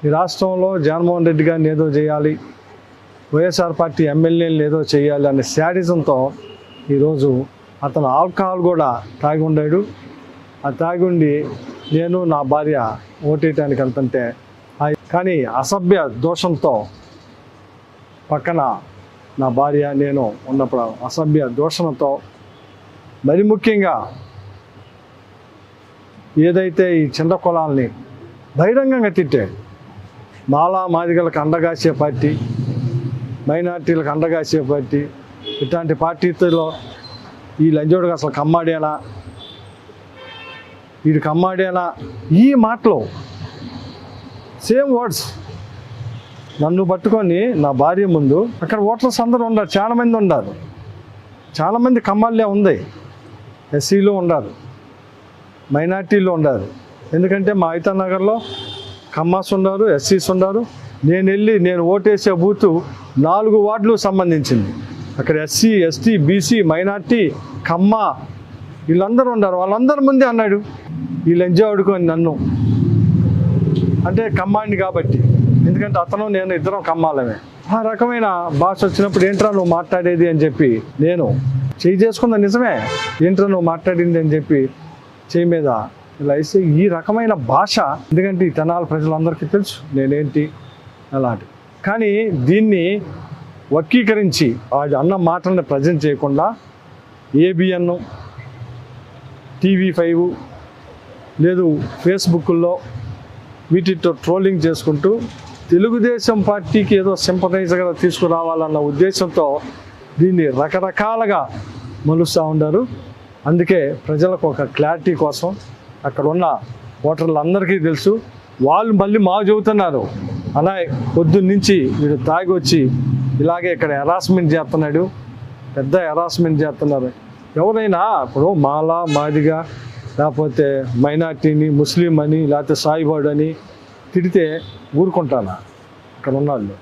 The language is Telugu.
ఈ రాష్ట్రంలో జగన్మోహన్ రెడ్డి గారిని ఏదో చేయాలి, వైఎస్ఆర్ పార్టీ ఎమ్మెల్యేలను ఏదో చేయాలి అనే శాడిజంతో ఈరోజు అతను ఆల్కహాల్ కూడా తాగి ఉండాడు. ఆ తాగి ఉండి నేను నా భార్య ఓటేయటానికి వెళ్తుంటే కానీ అసభ్య దోషంతో పక్కన నా భార్య నేను ఉన్నప్పుడు అసభ్య దోషంతో మరి ముఖ్యంగా ఏదైతే ఈ చిన్న కులాల్ని బహిరంగంగా తిట్టాడు. మాలా మాదిగలకు అండగాసే పార్టీ, మైనార్టీలకు అండగాసే పార్టీ, ఇట్లాంటి పార్టీలో ఈ లంజోడుగా అసలు కమ్మాడేనా, వీడు కమ్మాడేనా, ఈ మాటలు సేమ్ వర్డ్స్ నన్ను పట్టుకొని నా భార్య ముందు అక్కడ ఓటర్స్ అందరూ ఉన్నారు, చాలామంది ఉన్నారు, చాలామంది కమ్మాళ్ళే ఉంది, ఎస్సీలో ఉన్నారు, మైనార్టీలో ఉన్నారు. ఎందుకంటే మా ఐతానగర్లో కమ్మాస్ ఉన్నారు, ఎస్సీస్ ఉన్నారు. నేను ఓటేసే బూతు 4 వార్డులు సంబంధించింది. అక్కడ ఎస్సీ, ఎస్టీ, బీసీ, మైనార్టీ, కమ్మ వీళ్ళందరూ ఉన్నారు. వాళ్ళందరి ముందే అన్నాడు ఈ లంజా అడుకొని నన్ను, అంటే కమ్మాడిని కాబట్టి, ఎందుకంటే అతను నేను ఇద్దరం కమ్మాలమే. ఆ రకమైన భాష వచ్చినప్పుడు ఏంట్రా నువ్వు మాట్లాడేది అని చెప్పి నేను చేయి చేసుకున్నా, నిజమే ఏంట్రా నువ్వు మాట్లాడింది అని చెప్పి చేయి మీద ఇలా వేసి ఈ రకమైన భాష, ఎందుకంటే ఈ తెనాలి ప్రజలందరికీ తెలుసు నేనేంటి అలాంటి. కానీ దీన్ని వర్గీకరించి అన్న మాటలను ప్రజెంట్ చేయకుండా ఏబిఎన్, TV5 లేదు ఫేస్బుక్లో వీటితో ట్రోలింగ్ చేసుకుంటూ తెలుగుదేశం పార్టీకి ఏదో సింపథైజర్గా తీసుకురావాలన్న ఉద్దేశంతో దీన్ని రకరకాలుగా మలుస్తూ ఉన్నారు. అందుకే ప్రజలకు ఒక క్లారిటీ కోసం అక్కడ ఉన్న ఓటర్లందరికీ తెలుసు. వాళ్ళు మళ్ళీ మాకు చెబుతున్నారు అలా పొద్దున్నుంచి వీడు తాగి వచ్చి ఇలాగే ఇక్కడ హెరాస్మెంట్ చేస్తున్నాడు, పెద్ద హెరాస్మెంట్ చేస్తున్నారు. ఎవరైనా ఇప్పుడు మాలా మాదిగా లేకపోతే మైనార్టీని ముస్లిం అని లేకపోతే సాయిబాడు అని తిడితే ఊరుకుంటానా? అక్కడ ఉన్నవాళ్ళు